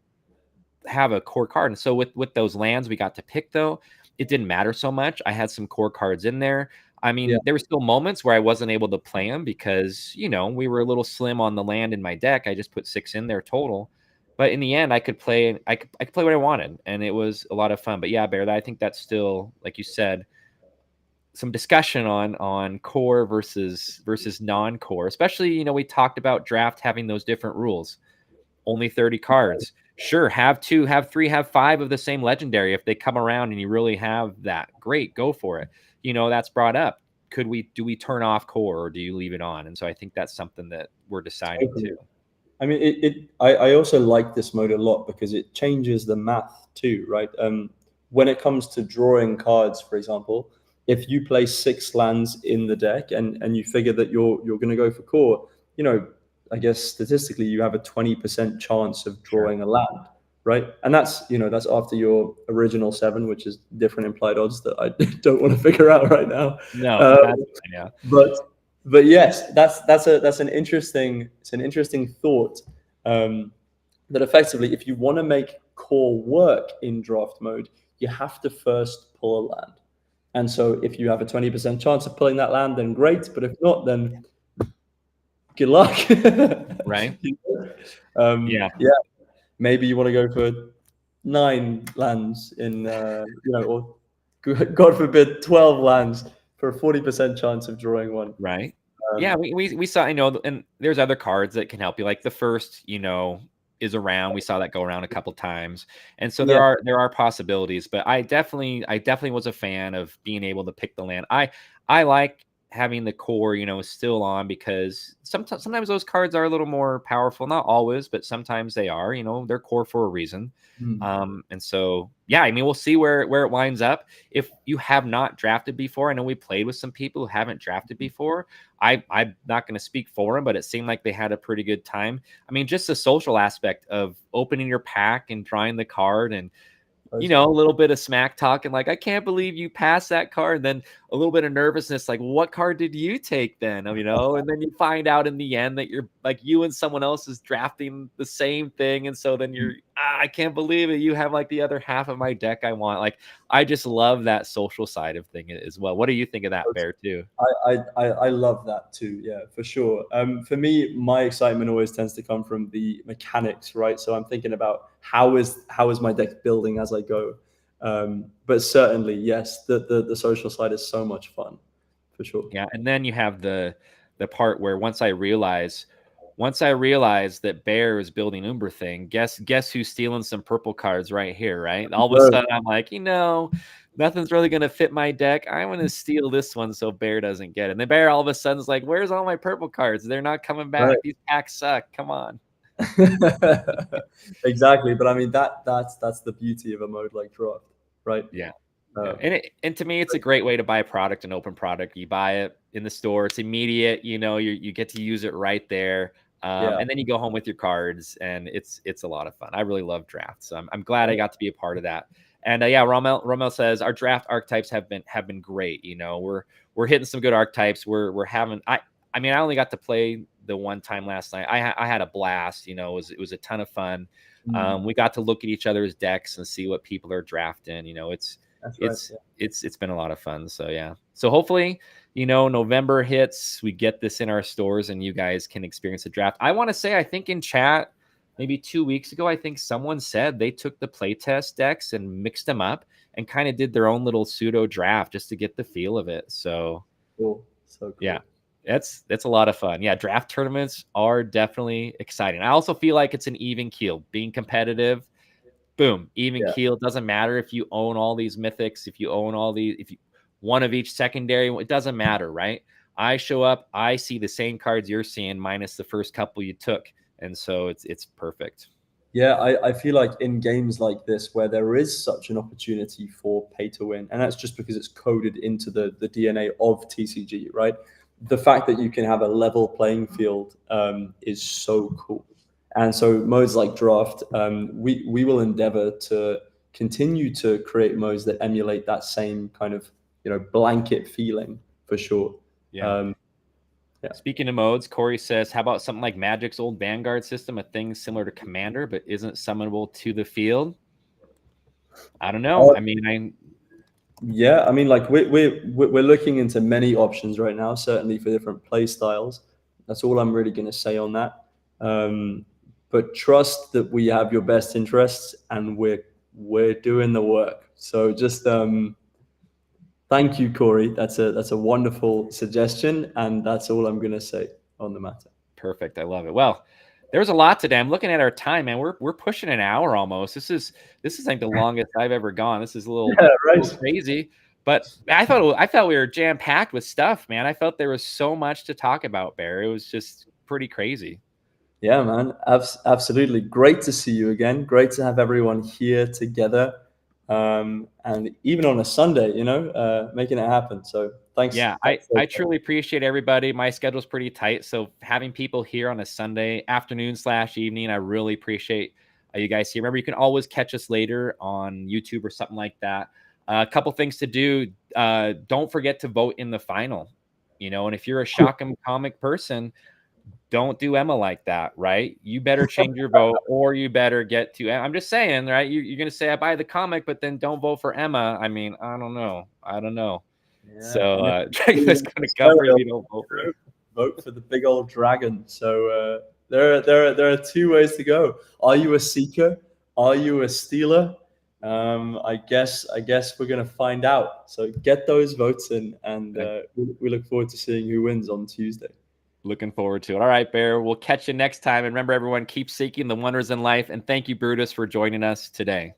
have a core card? And so with those lands we got to pick, though, it didn't matter so much. I had some core cards in there. I Yeah. mean, there were still moments where I wasn't able to play them because, we were a little slim on the land in my deck. I just put 6 in there total. But in the end, I could play what I wanted, and it was a lot of fun. But yeah, Bear, I think that's still, like you said, some discussion on core versus non-core. Especially, we talked about draft having those different rules. Only 30 cards. Sure, have 2, have 3, have 5 of the same legendary. If they come around and you really have that, great, go for it. That's brought up. Do we turn off core, or do you leave it on? And so I think that's something that we're deciding Totally. too. I mean, I also like this mode a lot because it changes the math too, right? When it comes to drawing cards, for example, if you play 6 lands in the deck and you figure that you're going to go for core, I guess statistically you have a 20% chance of Sure. drawing a land, right? And that's after your original 7, which is different implied odds that I don't want to figure out right now. No, Uh, that's fine, yeah. but yes, that's an interesting thought. That effectively, if you want to make core work in draft mode, you have to first pull a land. And so, if you have a 20% chance of pulling that land, then great. But if not, then good luck. Right? You know? Yeah. Yeah, maybe you want to go for 9 lands in, or God forbid, 12 lands for a 40% chance of drawing one. Right. Yeah, we saw, and there's other cards that can help you. Like the first, is around. We saw that go around a couple times. And so Yeah. there are possibilities, but I definitely was a fan of being able to pick the land. I like having the core, still on, because sometimes those cards are a little more powerful. Not always, but sometimes they are, they're core for a reason. And so, yeah, I mean, we'll see where it winds up. If you have not drafted before, I know we played with some people who haven't drafted before. I'm not going to speak for them, but it seemed like they had a pretty good time. I mean, just the social aspect of opening your pack and drawing the card, and a little bit of smack talk, and like, I can't believe you passed that card. And then a little bit of nervousness, like, what card did you take then? And then you find out in the end that you're like, you and someone else is drafting the same thing. And so then you're, I can't believe it. You have like the other half of my deck I want. Like, I just love that social side of thing as well. What do you think of that, Bear, too? I love that too. Yeah, for sure. For me, my excitement always tends to come from the mechanics, right? So I'm thinking about how is my deck building as I go. But certainly, yes, the social side is so much fun, for sure. Yeah, and then you have the part where once I realized that Bear is building Umbra thing, guess who's stealing some purple cards right here, right? All of a sudden, I'm like, nothing's really going to fit my deck. I'm going to steal this one so Bear doesn't get it. And the Bear all of a sudden is like, where's all my purple cards? They're not coming back. Right. These packs suck. Come on. Exactly. But I mean, that's the beauty of a mode like Draft, right? Yeah. And to me, it's a great way to buy a product, an open product. You buy it in the store. It's immediate. You get to use it right there. And then you go home with your cards, and it's a lot of fun. I really love drafts. So I'm glad I got to be a part of that. And yeah, Rommel says our draft archetypes have been great. We're hitting some good archetypes. We're having. I mean, I only got to play the one time last night. I had a blast. It was a ton of fun. We got to look at each other's decks and see what people are drafting. It's been a lot of fun. So yeah. So hopefully, November hits, we get this in our stores, and you guys can experience the draft. I want to say, I think in chat, maybe 2 weeks ago, I think someone said they took the playtest decks and mixed them up and kind of did their own little pseudo draft just to get the feel of it. So cool. So cool. Yeah, that's a lot of fun. Yeah, draft tournaments are definitely exciting. I also feel like it's an even keel, being competitive. Boom, even keel. Doesn't matter if you own all these mythics, if you own all these, if you one of each secondary, it doesn't matter, right? I show up, I see the same cards you're seeing minus the first couple you took, and so it's perfect. Yeah, I feel like in games like this where there is such an opportunity for pay to win, and that's just because it's coded into the DNA of TCG, right? The fact that you can have a level playing field is so cool. And so modes like Draft, we will endeavor to continue to create modes that emulate that same kind of blanket feeling, for sure. Yeah. Speaking of modes, Corey says, how about something like Magic's old Vanguard system, a thing similar to Commander, but isn't summonable to the field? I don't know. I mean, like we're looking into many options right now, certainly for different play styles. That's all I'm really going to say on that. But trust that we have your best interests, and we're doing the work. So just thank you, Corey. That's a wonderful suggestion, and that's all I'm going to say on the matter. Perfect. I love it. Well, there's a lot today. I'm looking at our time, man. We're pushing an hour almost. This is like the longest I've ever gone. This is a little crazy, but I thought we were jam packed with stuff, man. I felt there was so much to talk about, Bear. It was just pretty crazy. Yeah, man. Absolutely. Great to see you again. Great to have everyone here together. And even on a Sunday, making it happen. So thanks. Yeah, I truly appreciate everybody. My schedule's pretty tight, so having people here on a Sunday afternoon/evening, I really appreciate you guys here. Remember, you can always catch us later on YouTube or something like that. A couple things to do. Don't forget to vote in the final. And if you're a Shockham comic person, don't do Emma like that, right? You better change your vote, or you better get to. I'm just saying, right? You're going to say I buy the comic, but then don't vote for Emma. I mean, I don't know. Yeah. So Dracula's going to cover if you don't vote for it. Vote for the big old dragon. So there are 2 ways to go. Are you a seeker, Are you a Steeler? I guess we're gonna find out. So get those votes in, and we look forward to seeing who wins on Tuesday. Looking forward to it. All right, Bear. We'll catch you next time. And remember, everyone, keep seeking the wonders in life. And thank you, Brutus, for joining us today.